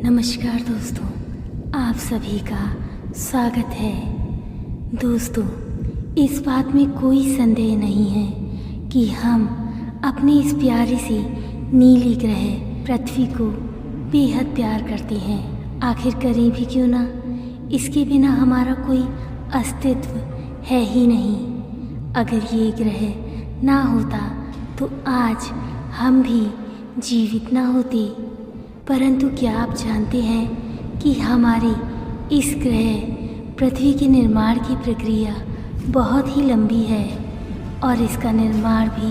नमस्कार दोस्तों, आप सभी का स्वागत है। दोस्तों, इस बात में कोई संदेह नहीं है कि हम अपनी इस प्यारी सी नीली ग्रह पृथ्वी को बेहद प्यार करते हैं। आखिर करें भी क्यों ना, इसके बिना हमारा कोई अस्तित्व है ही नहीं। अगर ये ग्रह ना होता तो आज हम भी जीवित ना होते। परंतु क्या आप जानते हैं कि हमारे इस ग्रह पृथ्वी के निर्माण की प्रक्रिया बहुत ही लंबी है और इसका निर्माण भी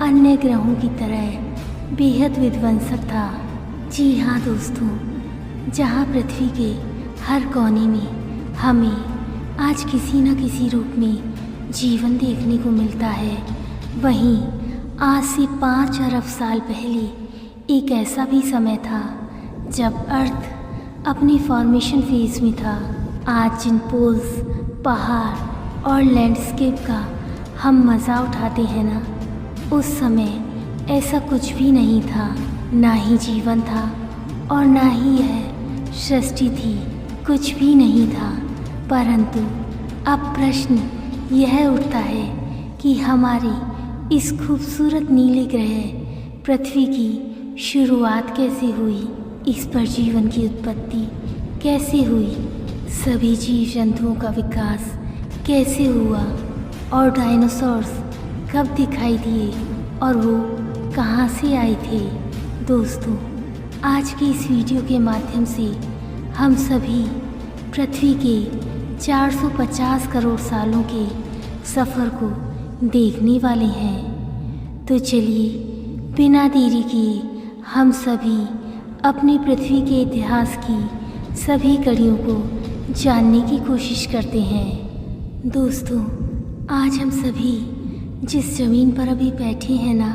अन्य ग्रहों की तरह बेहद विध्वंसक था। जी हाँ दोस्तों, जहाँ पृथ्वी के हर कोने में हमें आज किसी न किसी रूप में जीवन देखने को मिलता है, वहीं आज से 5 अरब साल पहले एक ऐसा भी समय था जब अर्थ अपनी फॉर्मेशन फेज में था। आज जिन पोल्स, पहाड़ और लैंडस्केप का हम मज़ा उठाते हैं ना, उस समय ऐसा कुछ भी नहीं था। ना ही जीवन था और ना ही यह सृष्टि थी, कुछ भी नहीं था। परंतु अब प्रश्न यह उठता है कि हमारे इस खूबसूरत नीले ग्रह पृथ्वी की शुरुआत कैसे हुई, इस पर जीवन की उत्पत्ति कैसे हुई, सभी जीव जंतुओं का विकास कैसे हुआ और डायनासोर्स कब दिखाई दिए और वो कहाँ से आए थे। दोस्तों, आज की इस वीडियो के माध्यम से हम सभी पृथ्वी के 450 करोड़ सालों के सफ़र को देखने वाले हैं। तो चलिए बिना देरी किए हम सभी अपनी पृथ्वी के इतिहास की सभी कड़ियों को जानने की कोशिश करते हैं। दोस्तों, आज हम सभी जिस ज़मीन पर अभी बैठे हैं ना,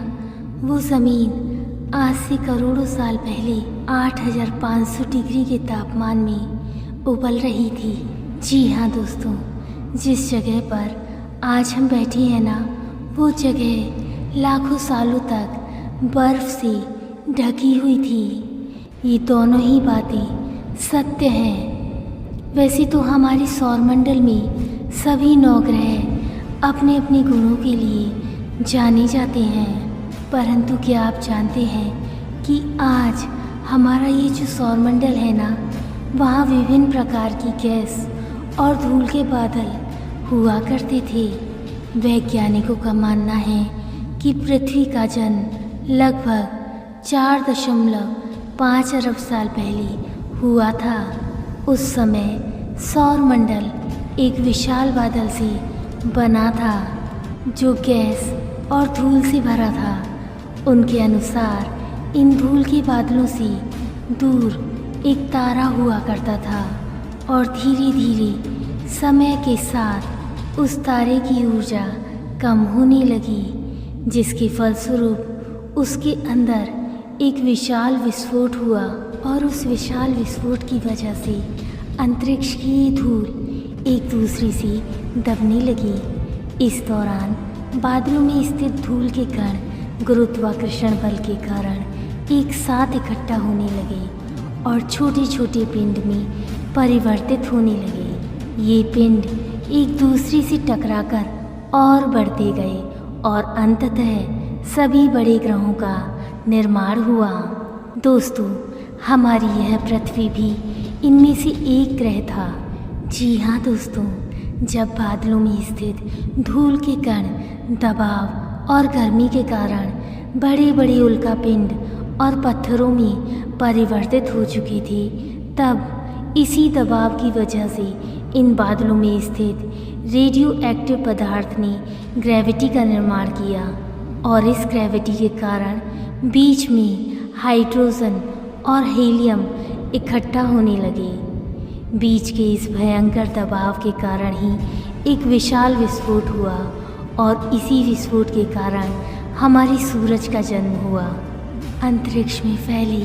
वो ज़मीन आज से करोड़ों साल पहले 8500 डिग्री के तापमान में उबल रही थी। जी हाँ दोस्तों, जिस जगह पर आज हम बैठे हैं ना, वो जगह लाखों सालों तक बर्फ़ से ढकी हुई थी। ये दोनों ही बातें सत्य हैं। वैसे तो हमारे सौरमंडल में सभी 9 ग्रह अपने अपने गुणों के लिए जाने जाते हैं, परंतु क्या आप जानते हैं कि आज हमारा ये जो सौरमंडल है ना, वहाँ विभिन्न प्रकार की गैस और धूल के बादल हुआ करते थे। वैज्ञानिकों का मानना है कि पृथ्वी का जन्म लगभग 4.5 अरब साल पहले हुआ था। उस समय सौरमंडल एक विशाल बादल से बना था जो गैस और धूल से भरा था। उनके अनुसार इन धूल के बादलों से दूर एक तारा हुआ करता था और धीरे धीरे समय के साथ उस तारे की ऊर्जा कम होने लगी, जिसके फलस्वरूप उसके अंदर एक विशाल विस्फोट हुआ और उस विशाल विस्फोट की वजह से अंतरिक्ष की ये धूल एक दूसरे से दबने लगी। इस दौरान बादलों में स्थित धूल के कण गुरुत्वाकर्षण बल के कारण एक साथ इकट्ठा होने लगे और छोटे छोटे पिंड में परिवर्तित होने लगे। ये पिंड एक दूसरे से टकराकर और बढ़ते गए और अंततः सभी बड़े ग्रहों का निर्माण हुआ। दोस्तों, हमारी यह पृथ्वी भी इनमें से एक ग्रह था। जी हाँ दोस्तों, जब बादलों में स्थित धूल के कण दबाव और गर्मी के कारण बड़े बड़े उल्कापिंड और पत्थरों में परिवर्तित हो चुके थे, तब इसी दबाव की वजह से इन बादलों में स्थित रेडियो एक्टिव पदार्थ ने ग्रेविटी का निर्माण किया और इस ग्रेविटी के कारण बीच में हाइड्रोजन और हीलियम इकट्ठा होने लगे। बीच के इस भयंकर दबाव के कारण ही एक विशाल विस्फोट हुआ और इसी विस्फोट के कारण हमारी सूरज का जन्म हुआ। अंतरिक्ष में फैले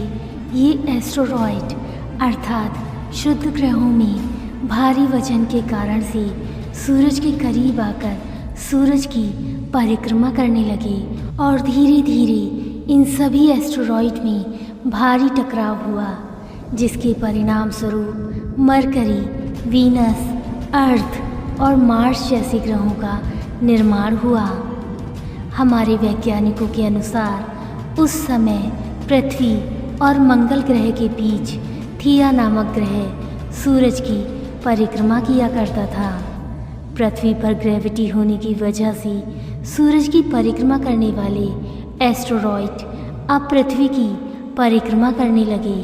ये एस्टेरॉयड अर्थात शुद्ध ग्रहों में भारी वजन के कारण से सूरज के करीब आकर सूरज की परिक्रमा करने लगे और धीरे धीरे इन सभी एस्टेरॉयड में भारी टकराव हुआ, जिसके परिणाम स्वरूप मरकरी, वीनस, अर्थ और मार्स जैसे ग्रहों का निर्माण हुआ। हमारे वैज्ञानिकों के अनुसार उस समय पृथ्वी और मंगल ग्रह के बीच थिया नामक ग्रह सूरज की परिक्रमा किया करता था। पृथ्वी पर ग्रेविटी होने की वजह से सूरज की परिक्रमा करने वाले एस्टेरॉयड अब पृथ्वी की परिक्रमा करने लगे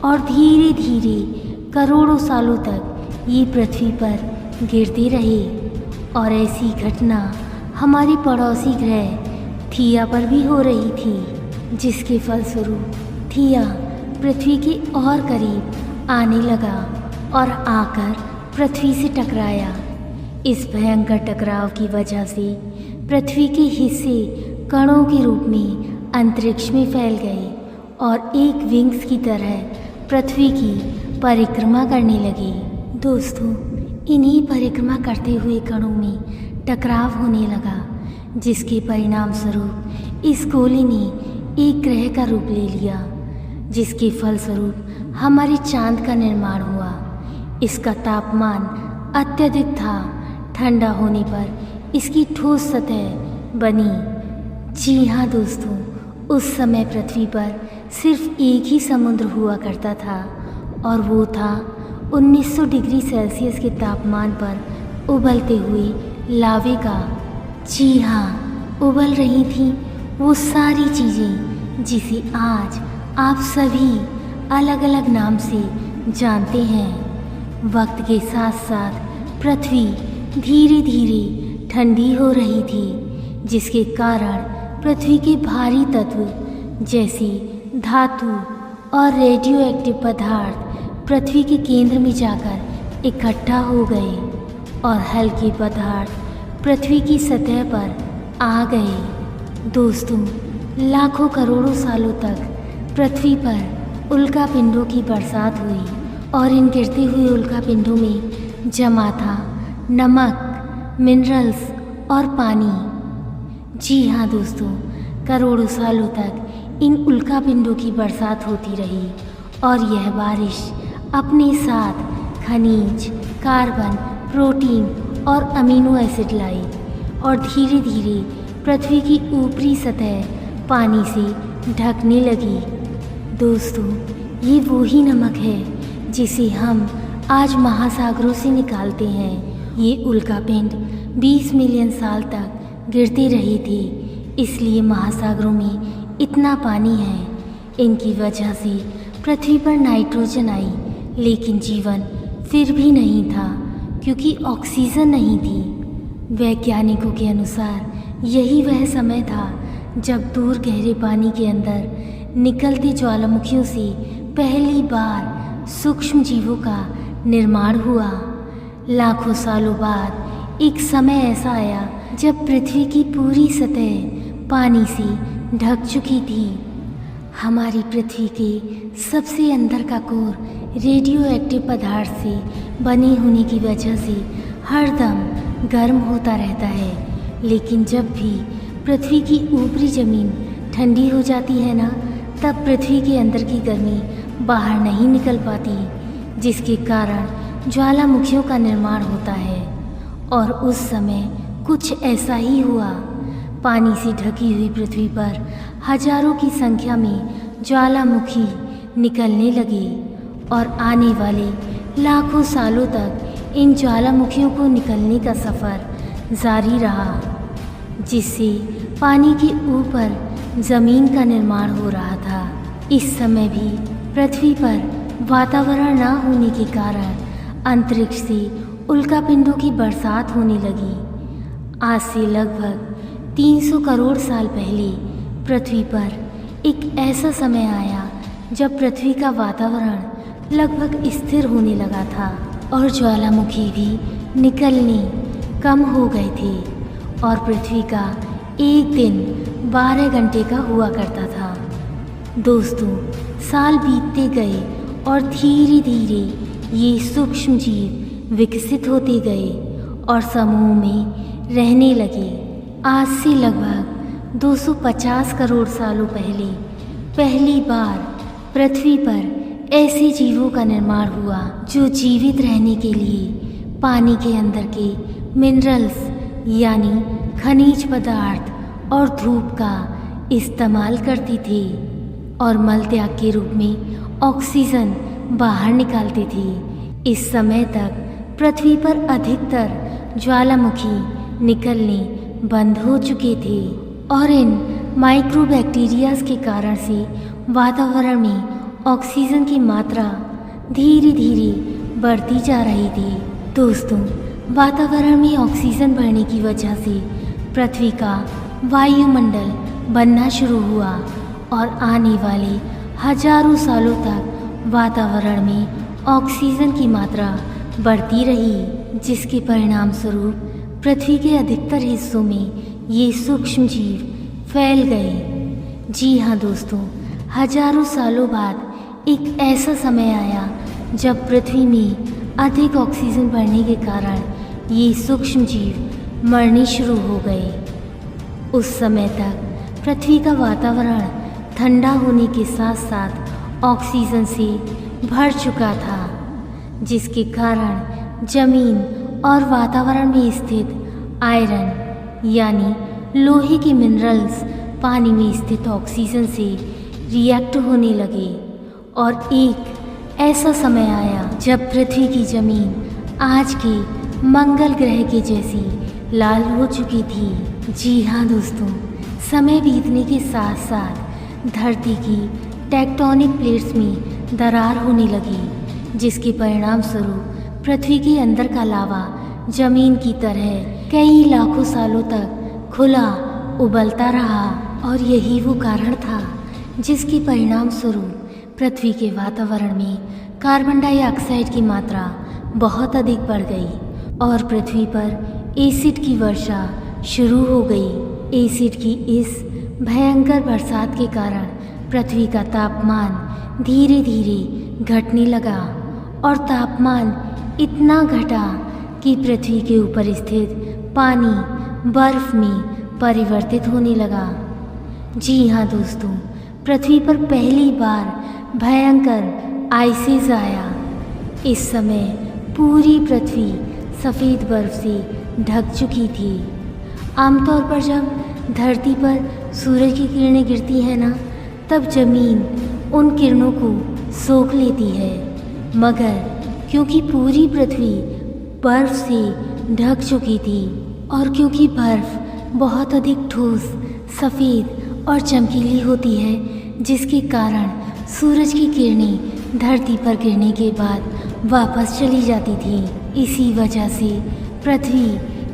और धीरे धीरे करोड़ों सालों तक ये पृथ्वी पर गिरते रहे। और ऐसी घटना हमारे पड़ोसी ग्रह थिया पर भी हो रही थी, जिसके फलस्वरूप थिया पृथ्वी के और करीब आने लगा और आकर पृथ्वी से टकराया। इस भयंकर टकराव की वजह से पृथ्वी के हिस्से कणों के रूप में अंतरिक्ष में फैल गए और एक विंग्स की तरह पृथ्वी की परिक्रमा करने लगे। दोस्तों, इन्हीं परिक्रमा करते हुए कणों में टकराव होने लगा, जिसके परिणाम स्वरूप इस गोले ने एक ग्रह का रूप ले लिया, जिसके फलस्वरूप हमारे चांद का निर्माण हुआ। इसका तापमान अत्यधिक था। ठंडा होने पर इसकी ठोस सतह बनी। जी हाँ दोस्तों, उस समय पृथ्वी पर सिर्फ एक ही समुद्र हुआ करता था और वो था 1900 डिग्री सेल्सियस के तापमान पर उबलते हुए लावे का। जी हाँ, उबल रही थी वो सारी चीज़ें जिसे आज आप सभी अलग अलग नाम से जानते हैं। वक्त के साथ साथ पृथ्वी धीरे धीरे ठंडी हो रही थी, जिसके कारण पृथ्वी के भारी तत्व जैसे धातु और रेडियो एक्टिव पदार्थ पृथ्वी के केंद्र में जाकर इकट्ठा हो गए और हल्के पदार्थ पृथ्वी की सतह पर आ गए। दोस्तों, लाखों करोड़ों सालों तक पृथ्वी पर उल्का पिंडों की बरसात हुई और इन गिरते हुए उल्का पिंडों में जमा था नमक, मिनरल्स और पानी। जी हाँ दोस्तों, करोड़ों सालों तक इन उल्का पिंडों की बरसात होती रही और यह बारिश अपने साथ खनिज, कार्बन, प्रोटीन और अमीनो एसिड लाई और धीरे धीरे पृथ्वी की ऊपरी सतह पानी से ढकने लगी। दोस्तों, ये वो ही नमक है जिसे हम आज महासागरों से निकालते हैं। ये उल्कापिंड 20 मिलियन साल तक गिरते रहे थे, इसलिए महासागरों में इतना पानी है। इनकी वजह से पृथ्वी पर नाइट्रोजन आई, लेकिन जीवन फिर भी नहीं था क्योंकि ऑक्सीजन नहीं थी। वैज्ञानिकों के अनुसार यही वह समय था जब दूर गहरे पानी के अंदर निकलते ज्वालामुखियों से पहली बार सूक्ष्म जीवों का निर्माण हुआ। लाखों सालों बाद एक समय ऐसा आया जब पृथ्वी की पूरी सतह पानी से ढक चुकी थी। हमारी पृथ्वी के सबसे अंदर का कोर रेडियो एक्टिव पदार्थ से बने होने की वजह से हरदम गर्म होता रहता है, लेकिन जब भी पृथ्वी की ऊपरी ज़मीन ठंडी हो जाती है ना, तब पृथ्वी के अंदर की गर्मी बाहर नहीं निकल पाती, जिसके कारण ज्वालामुखियों का निर्माण होता है। और उस समय कुछ ऐसा ही हुआ। पानी से ढकी हुई पृथ्वी पर हजारों की संख्या में ज्वालामुखी निकलने लगे और आने वाले लाखों सालों तक इन ज्वालामुखियों को निकलने का सफ़र जारी रहा, जिससे पानी के ऊपर ज़मीन का निर्माण हो रहा था। इस समय भी पृथ्वी पर वातावरण न होने के कारण अंतरिक्ष से उल्कापिंडों की बरसात होने लगी। आज से लगभग 300 करोड़ साल पहले पृथ्वी पर एक ऐसा समय आया जब पृथ्वी का वातावरण लगभग स्थिर होने लगा था और ज्वालामुखी भी निकलने कम हो गए थे और पृथ्वी का एक दिन 12 घंटे का हुआ करता था। दोस्तों, साल बीतते गए और धीरे धीरे ये सूक्ष्म जीव विकसित होते गए और समूह में रहने लगे। आज से लगभग 250 करोड़ सालों पहले पहली बार पृथ्वी पर ऐसे जीवों का निर्माण हुआ जो जीवित रहने के लिए पानी के अंदर के मिनरल्स यानी खनिज पदार्थ और धूप का इस्तेमाल करती थी और मल त्याग के रूप में ऑक्सीजन बाहर निकालती थी। इस समय तक पृथ्वी पर अधिकतर ज्वालामुखी निकलने बंद हो चुके थे और इन माइक्रोबैक्टीरियाज के कारण से वातावरण में ऑक्सीजन की मात्रा धीरे धीरे बढ़ती जा रही थी। दोस्तों, वातावरण में ऑक्सीजन बढ़ने की वजह से पृथ्वी का वायुमंडल बनना शुरू हुआ और आने वाले हजारों सालों तक वातावरण में ऑक्सीजन की मात्रा बढ़ती रही, जिसके परिणाम स्वरूप पृथ्वी के अधिकतर हिस्सों में ये सूक्ष्म जीव फैल गए। जी हाँ दोस्तों, हजारों सालों बाद एक ऐसा समय आया जब पृथ्वी में अधिक ऑक्सीजन बढ़ने के कारण ये सूक्ष्म जीव मरने शुरू हो गए। उस समय तक पृथ्वी का वातावरण ठंडा होने के साथ साथ ऑक्सीजन से भर चुका था, जिसके कारण जमीन और वातावरण में स्थित आयरन यानी लोहे के मिनरल्स पानी में स्थित ऑक्सीजन से रिएक्ट होने लगे और एक ऐसा समय आया जब पृथ्वी की जमीन आज के मंगल ग्रह के जैसी लाल हो चुकी थी। जी हाँ दोस्तों, समय बीतने के साथ साथ धरती की टेक्टोनिक प्लेट्स में दरार होने लगी, जिसके परिणाम स्वरूप पृथ्वी के अंदर का लावा जमीन की तरह कई लाखों सालों तक खुला उबलता रहा और यही वो कारण था जिसके परिणाम स्वरूप पृथ्वी के वातावरण में कार्बन डाइऑक्साइड की मात्रा बहुत अधिक बढ़ गई और पृथ्वी पर एसिड की वर्षा शुरू हो गई। एसिड की इस भयंकर बरसात के कारण पृथ्वी का तापमान धीरे धीरे घटने लगा और तापमान इतना घटा कि पृथ्वी के ऊपर स्थित पानी बर्फ में परिवर्तित होने लगा। जी हाँ दोस्तों, पृथ्वी पर पहली बार भयंकर आइसेज आया। इस समय पूरी पृथ्वी सफ़ेद बर्फ से ढक चुकी थी। आमतौर पर जब धरती पर सूरज की किरणें गिरती हैं ना, तब ज़मीन उन किरणों को सोख लेती है, मगर क्योंकि पूरी पृथ्वी बर्फ से ढक चुकी थी और क्योंकि बर्फ बहुत अधिक ठोस, सफ़ेद और चमकीली होती है, जिसके कारण सूरज की किरणें धरती पर गिरने के बाद वापस चली जाती थी। इसी वजह से पृथ्वी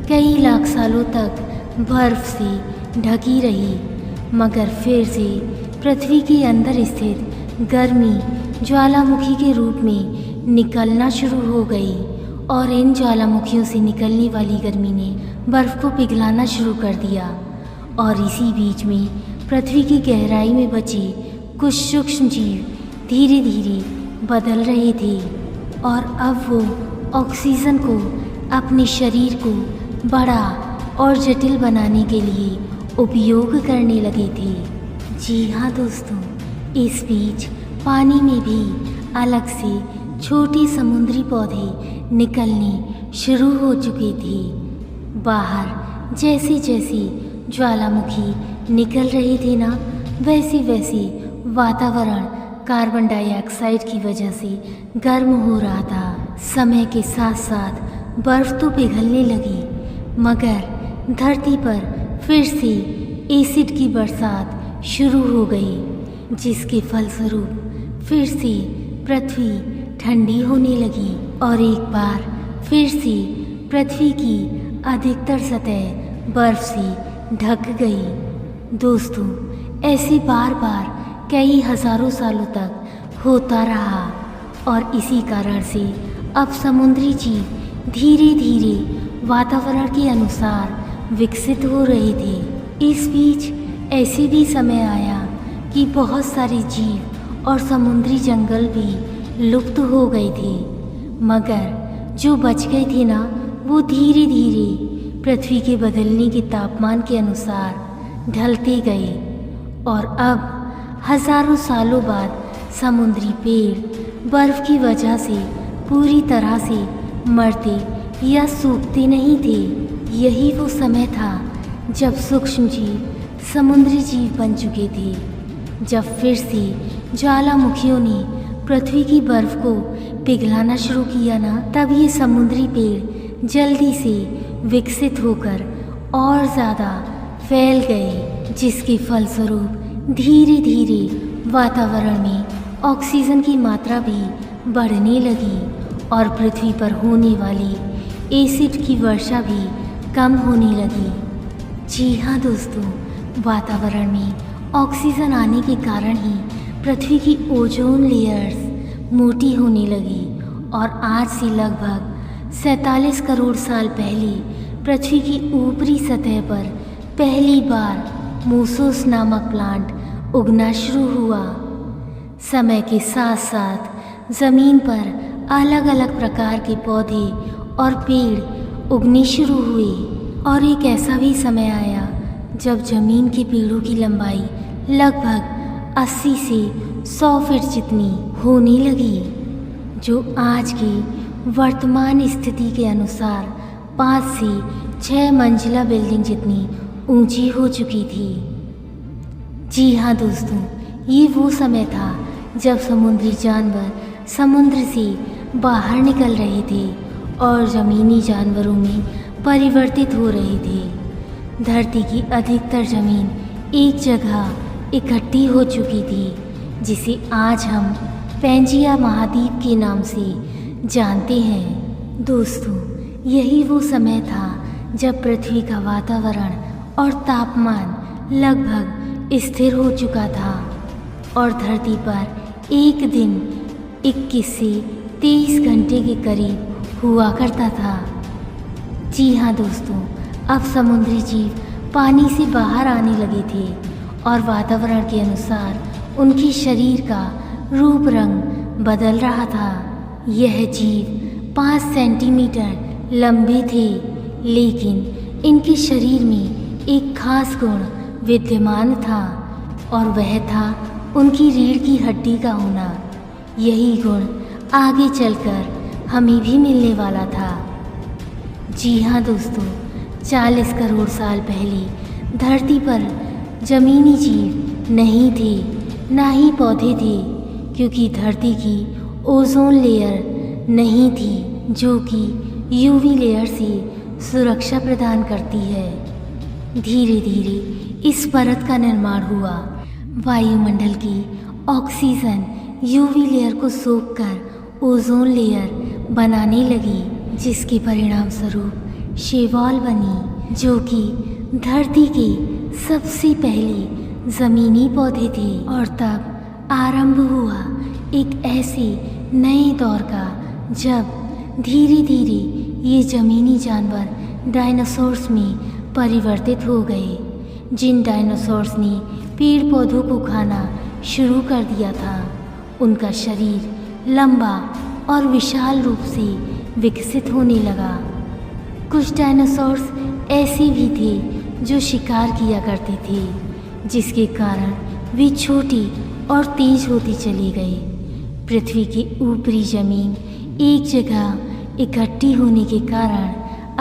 कई लाख सालों तक बर्फ से ढकी रही, मगर फिर से पृथ्वी के अंदर स्थित गर्मी ज्वालामुखी के रूप में निकलना शुरू हो गई और इन ज्वालामुखियों से निकलने वाली गर्मी ने बर्फ़ को पिघलाना शुरू कर दिया और इसी बीच में पृथ्वी की गहराई में बचे कुछ सूक्ष्म जीव धीरे धीरे बदल रहे थे और अब वो ऑक्सीजन को अपने शरीर को बड़ा और जटिल बनाने के लिए उपयोग करने लगे थे। जी हाँ दोस्तों, इस बीच पानी में भी अलग से छोटे समुद्री पौधे निकलने शुरू हो चुके थे। बाहर जैसे जैसे ज्वालामुखी निकल रहे थे ना, वैसे वैसे वातावरण कार्बन डाइऑक्साइड की वजह से गर्म हो रहा था। समय के साथ साथ बर्फ़ तो पिघलने लगी, मगर धरती पर फिर से एसिड की बरसात शुरू हो गई, जिसके फलस्वरूप फिर से पृथ्वी ठंडी होने लगी और एक बार फिर से पृथ्वी की अधिकतर सतह बर्फ से ढक गई। दोस्तों, ऐसे बार बार कई हजारों सालों तक होता रहा और इसी कारण से अब समुद्री जीव धीरे धीरे वातावरण के अनुसार विकसित हो रहे थे। इस बीच ऐसे भी समय आया कि बहुत सारे जीव और समुद्री जंगल भी लुप्त हो गए थे, मगर जो बच गए थे ना, वो धीरे धीरे पृथ्वी के बदलने के तापमान के अनुसार ढलते गए और अब हजारों सालों बाद समुद्री पेड़ बर्फ की वजह से पूरी तरह से मरते या सूखते नहीं थे। यही वो समय था जब सूक्ष्म जीव समुद्री जीव बन चुके थे। जब फिर से ज्वालामुखियों ने पृथ्वी की बर्फ को पिघलाना शुरू किया ना, तब ये समुद्री पेड़ जल्दी से विकसित होकर और ज़्यादा फैल गए, जिसके फलस्वरूप धीरे धीरे वातावरण में ऑक्सीजन की मात्रा भी बढ़ने लगी और पृथ्वी पर होने वाली एसिड की वर्षा भी कम होने लगी। जी हाँ दोस्तों, वातावरण में ऑक्सीजन आने के कारण ही पृथ्वी की ओजोन लेयर्स मोटी होने लगी और आज से लगभग 47 करोड़ साल पहले पृथ्वी की ऊपरी सतह पर पहली बार मोसोस नामक प्लांट उगना शुरू हुआ। समय के साथ साथ ज़मीन पर अलग अलग प्रकार के पौधे और पेड़ उगने शुरू हुए और एक ऐसा भी समय आया जब ज़मीन के पेड़ों की लंबाई लगभग 80 से 100 फीट जितनी होने लगी, जो आज की वर्तमान स्थिति के अनुसार 5 से 6 मंजिला बिल्डिंग जितनी ऊंची हो चुकी थी। जी हाँ दोस्तों, ये वो समय था जब समुद्री जानवर समुद्र से बाहर निकल रहे थे और ज़मीनी जानवरों में परिवर्तित हो रहे थे। धरती की अधिकतर ज़मीन एक जगह इकट्ठी हो चुकी थी, जिसे आज हम पैंजिया महाद्वीप के नाम से जानते हैं। दोस्तों, यही वो समय था जब पृथ्वी का वातावरण और तापमान लगभग स्थिर हो चुका था और धरती पर एक दिन 21 से 23 घंटे के करीब हुआ करता था। जी हाँ दोस्तों, अब समुद्री जीव पानी से बाहर आने लगे थे और वातावरण के अनुसार उनके शरीर का रूप रंग बदल रहा था। यह जीव 5 सेंटीमीटर लंबे थे, लेकिन इनके शरीर में एक खास गुण विद्यमान था और वह था उनकी रीढ़ की हड्डी का होना। यही गुण आगे चलकर हमें भी मिलने वाला था। जी हाँ दोस्तों, 40 करोड़ साल पहले धरती पर ज़मीनी जीव नहीं थे, ना ही पौधे थे, क्योंकि धरती की ओजोन लेयर नहीं थी जो कि यूवी लेयर से सुरक्षा प्रदान करती है। धीरे धीरे इस परत का निर्माण हुआ। वायुमंडल की ऑक्सीजन यूवी लेयर को सोखकर ओजोन लेयर बनाने लगी, जिसके परिणाम स्वरूप शैवाल बनी, जो कि धरती के सबसे पहले ज़मीनी पौधे थे। और तब आरंभ हुआ एक ऐसे नए दौर का जब धीरे धीरे ये ज़मीनी जानवर डायनासोर्स में परिवर्तित हो गए। जिन डायनासोर्स ने पेड़ पौधों को खाना शुरू कर दिया था, उनका शरीर लंबा और विशाल रूप से विकसित होने लगा। कुछ डायनासोर्स ऐसे भी थे जो शिकार किया करते थे, जिसके कारण वे छोटी और तेज होती चली गई। पृथ्वी की ऊपरी ज़मीन एक जगह इकट्ठी होने के कारण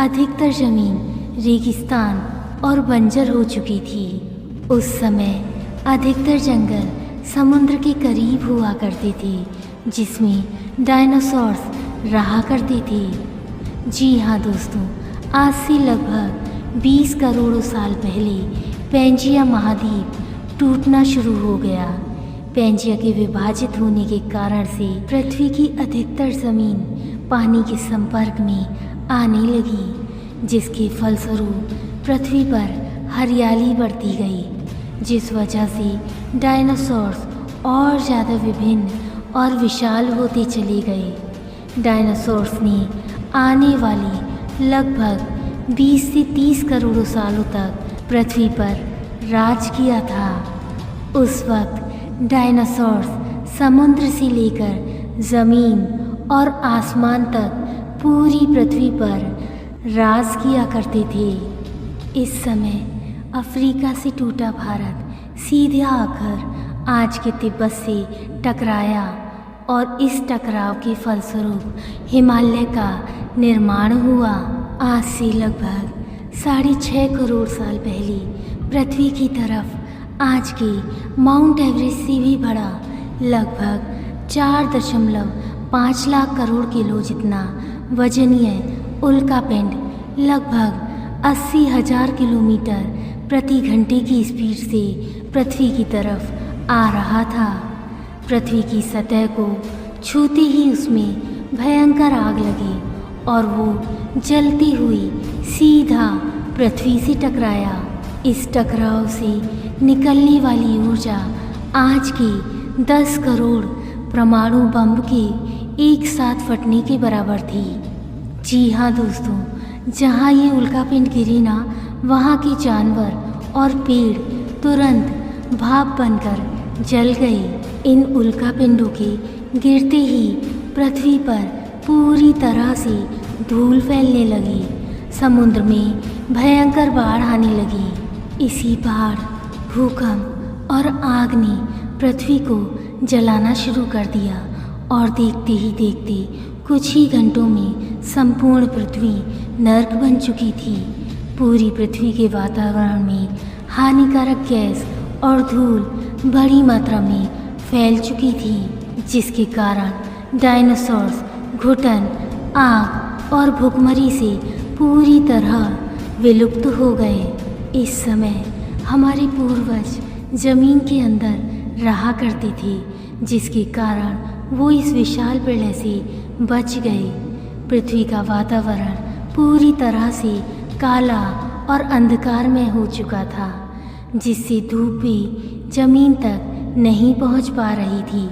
अधिकतर ज़मीन रेगिस्तान और बंजर हो चुकी थी। उस समय अधिकतर जंगल समुद्र के करीब हुआ करते थे, जिसमें डायनासोर्स रहा करते थे। जी हाँ दोस्तों, आज से लगभग 20 करोड़ साल पहले पैंजिया महाद्वीप टूटना शुरू हो गया। पैंजिया के विभाजित होने के कारण से पृथ्वी की अधिकतर ज़मीन पानी के संपर्क में आने लगी, जिसके फलस्वरूप पृथ्वी पर हरियाली बढ़ती गई, जिस वजह से डायनासोर्स और ज़्यादा विभिन्न और विशाल होते चले गए। डायनासोर्स ने आने वाली लगभग 20 से 30 करोड़ सालों तक पृथ्वी पर राज किया था। उस वक्त डायनासोर्स समुद्र से लेकर ज़मीन और आसमान तक पूरी पृथ्वी पर राज किया करते थे। इस समय अफ्रीका से टूटा भारत सीधे आकर आज के तिब्बत से टकराया और इस टकराव के फलस्वरूप हिमालय का निर्माण हुआ। आज से लगभग 6.5 करोड़ साल पहले पृथ्वी की तरफ आज के माउंट एवरेस्ट से भी बड़ा लगभग 4.5 लाख करोड़ किलो जितना वजनीय उल्कापिंड लगभग 80,000 किलोमीटर प्रति घंटे की स्पीड से पृथ्वी की तरफ आ रहा था। पृथ्वी की सतह को छूते ही उसमें भयंकर आग लगी और वो जलती हुई सीधा पृथ्वी से टकराया। इस टकराव से निकलने वाली ऊर्जा आज के 10 करोड़ परमाणु बम के एक साथ फटने के बराबर थी। जी हाँ दोस्तों, जहाँ ये उल्कापिंड गिरी ना, वहाँ के जानवर और पेड़ तुरंत भाप बनकर जल गए। इन उल्कापिंडों के गिरते ही पृथ्वी पर पूरी तरह से धूल फैलने लगी। समुद्र में भयंकर बाढ़ आने लगी। इसी बाढ़, भूकंप और आग ने पृथ्वी को जलाना शुरू कर दिया और देखते ही देखते कुछ ही घंटों में संपूर्ण पृथ्वी नर्क बन चुकी थी। पूरी पृथ्वी के वातावरण में हानिकारक गैस और धूल बड़ी मात्रा में फैल चुकी थी, जिसके कारण डायनासोर्स घुटन, आग और भुखमरी से पूरी तरह विलुप्त हो गए। इस समय हमारे पूर्वज जमीन के अंदर रहा करते थे, जिसके कारण वो इस विशाल प्रलय से बच गए। पृथ्वी का वातावरण पूरी तरह से काला और अंधकारमय हो चुका था, जिससे धूप भी जमीन तक नहीं पहुंच पा रही थी।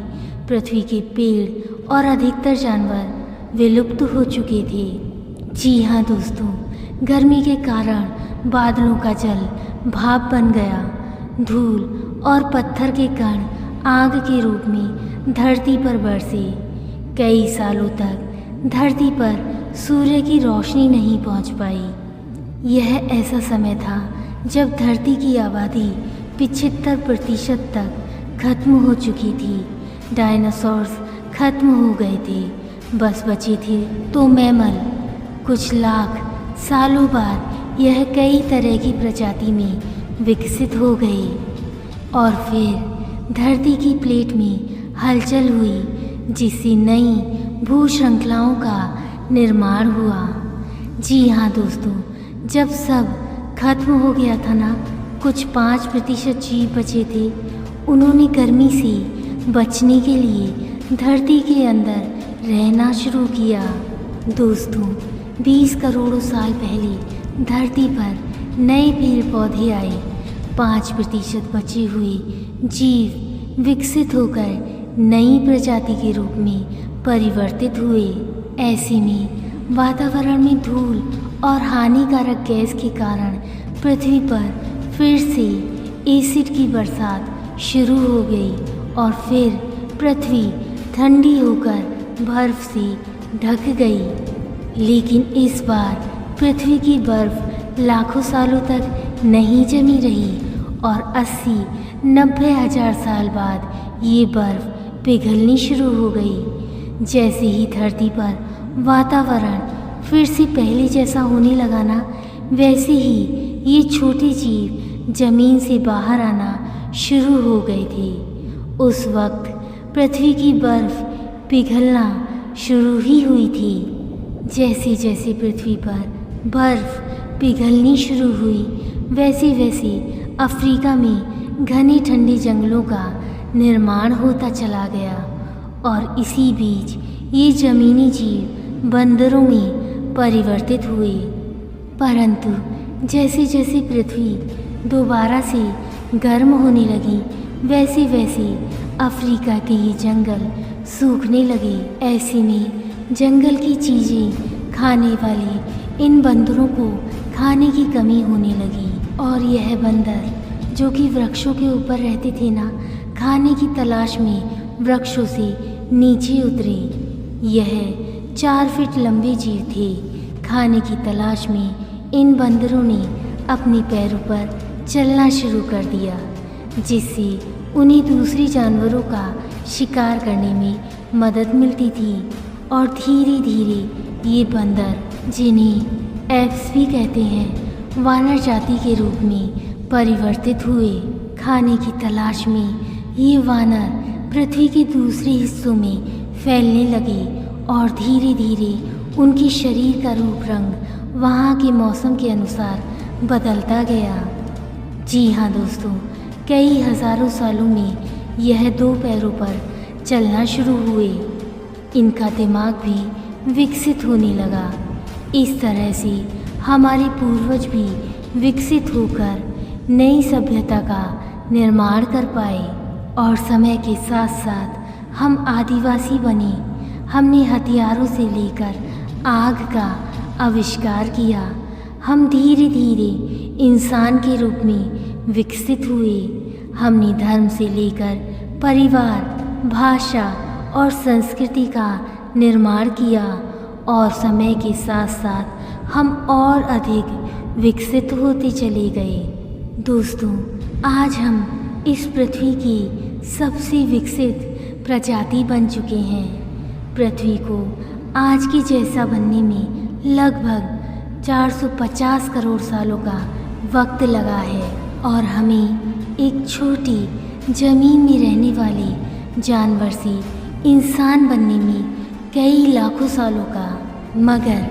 पृथ्वी के पेड़ और अधिकतर जानवर विलुप्त हो चुके थे। जी हाँ दोस्तों, गर्मी के कारण बादलों का जल भाप बन गया। धूल और पत्थर के कण आग के रूप में धरती पर बरसे। कई सालों तक धरती पर सूर्य की रोशनी नहीं पहुंच पाई। यह ऐसा समय था जब धरती की आबादी 75% तक खत्म हो चुकी थी। डायनासोर्स खत्म हो गए थे, बस बचे थे तो मैमल। कुछ लाख सालों बाद यह कई तरह की प्रजाति में विकसित हो गए और फिर धरती की प्लेट में हलचल हुई, जिससे नई भूश्रृंखलाओं का निर्माण हुआ। जी हाँ दोस्तों, जब सब खत्म हो गया था ना, कुछ 5% जीव बचे थे। उन्होंने गर्मी से बचने के लिए धरती के अंदर रहना शुरू किया। दोस्तों, 20 करोड़ साल पहले धरती पर नए पेड़ पौधे आए। 5% बचे हुए जीव विकसित होकर नई प्रजाति के रूप में परिवर्तित हुए। ऐसे में वातावरण में धूल और हानिकारक गैस के कारण पृथ्वी पर फिर से एसिड की बरसात शुरू हो गई और फिर पृथ्वी ठंडी होकर बर्फ से ढक गई। लेकिन इस बार पृथ्वी की बर्फ लाखों सालों तक नहीं जमी रही और 80-90 हज़ार साल बाद ये बर्फ पिघलनी शुरू हो गई। जैसे ही धरती पर वातावरण फिर से पहले जैसा होने लगा ना, वैसे ही ये छोटे जीव जमीन से बाहर आना शुरू हो गए थे। उस वक्त पृथ्वी की बर्फ पिघलना शुरू ही हुई थी। जैसे जैसे पृथ्वी पर बर्फ पिघलनी शुरू हुई, वैसे वैसे अफ्रीका में घने ठंडे जंगलों का निर्माण होता चला गया और इसी बीच ये ज़मीनी जीव बंदरों में परिवर्तित हुए। परंतु जैसे जैसे पृथ्वी दोबारा से गर्म होने लगी, वैसे वैसे अफ्रीका के ये जंगल सूखने लगे। ऐसे में जंगल की चीज़ें खाने वाले इन बंदरों को खाने की कमी होने लगी और यह बंदर, जो कि वृक्षों के ऊपर रहते थे ना, खाने की तलाश में वृक्षों से नीचे उतरे। यह 4 फीट लंबे जीव थे। खाने की तलाश में इन बंदरों ने अपने पैरों पर चलना शुरू कर दिया, जिससे उन्हें दूसरे जानवरों का शिकार करने में मदद मिलती थी और धीरे धीरे ये बंदर, जिन्हें एल्फ्स भी कहते हैं, वानर जाति के रूप में परिवर्तित हुए। खाने की तलाश में ये वानर पृथ्वी के दूसरे हिस्सों में फैलने लगे और धीरे धीरे उनके शरीर का रूप रंग वहाँ के मौसम के अनुसार बदलता गया। जी हाँ दोस्तों, कई हजारों सालों में यह 2 पैरों पर चलना शुरू हुए। इनका दिमाग भी विकसित होने लगा। इस तरह से हमारे पूर्वज भी विकसित होकर नई सभ्यता का निर्माण कर पाए और समय के साथ साथ हम आदिवासी बने। हमने हथियारों से लेकर आग का आविष्कार किया। हम धीरे धीरे इंसान के रूप में विकसित हुए। हमने धर्म से लेकर परिवार, भाषा और संस्कृति का निर्माण किया और समय के साथ साथ हम और अधिक विकसित होते चले गए। दोस्तों, आज हम इस पृथ्वी की सबसे विकसित प्रजाति बन चुके हैं। पृथ्वी को आज के जैसा बनने में लगभग 450 करोड़ सालों का वक्त लगा है और हमें एक छोटी जमीन में रहने वाले जानवर से इंसान बनने में कई लाखों सालों का। मगर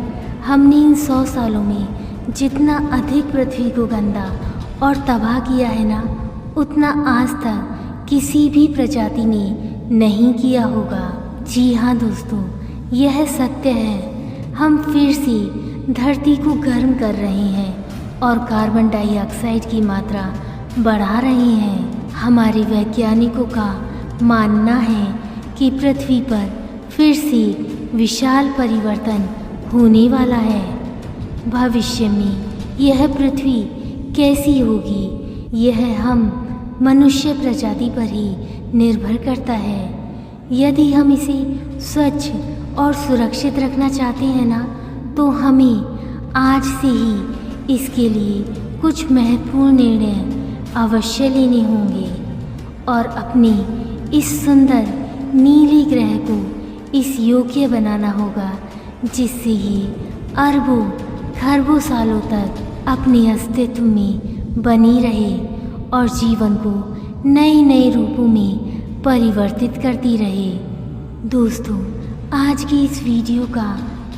हमने इन 100 सालों में जितना अधिक पृथ्वी को गंदा और तबाह किया है ना, उतना आज तक किसी भी प्रजाति ने नहीं किया होगा। जी हाँ दोस्तों, यह सत्य है। हम फिर से धरती को गर्म कर रहे हैं और कार्बन डाइऑक्साइड की मात्रा बढ़ा रहे हैं। हमारे वैज्ञानिकों का मानना है कि पृथ्वी पर फिर से विशाल परिवर्तन होने वाला है। भविष्य में यह पृथ्वी कैसी होगी, यह हम मनुष्य प्रजाति पर ही निर्भर करता है। यदि हम इसे स्वच्छ और सुरक्षित रखना चाहते हैं ना, तो हमें आज से ही इसके लिए कुछ महत्वपूर्ण निर्णय अवश्य लेने होंगे और अपने इस सुंदर नीले ग्रह को इस योग्य बनाना होगा जिससे ये अरबों खरबों सालों तक अपने अस्तित्व में बनी रहे और जीवन को नए नए रूपों में परिवर्तित करती रहे। दोस्तों, आज की इस वीडियो का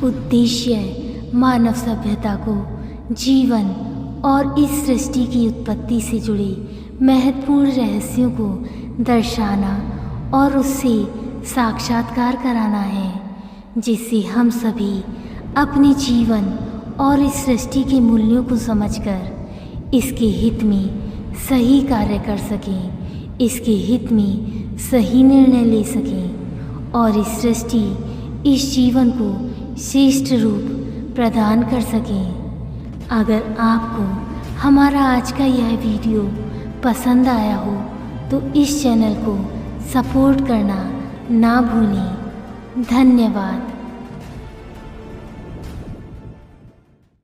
उद्देश्य मानव सभ्यता को जीवन और इस सृष्टि की उत्पत्ति से जुड़े महत्वपूर्ण रहस्यों को दर्शाना और उससे साक्षात्कार कराना है, जिससे हम सभी अपने जीवन और इस सृष्टि के मूल्यों को समझकर इसके हित में सही कार्य कर सकें, इसके हित में सही निर्णय ले सकें और इस सृष्टि, इस जीवन को श्रेष्ठ रूप प्रदान कर सकें। अगर आपको हमारा आज का यह वीडियो पसंद आया हो तो इस चैनल को सपोर्ट करना ना भूलें। धन्यवाद।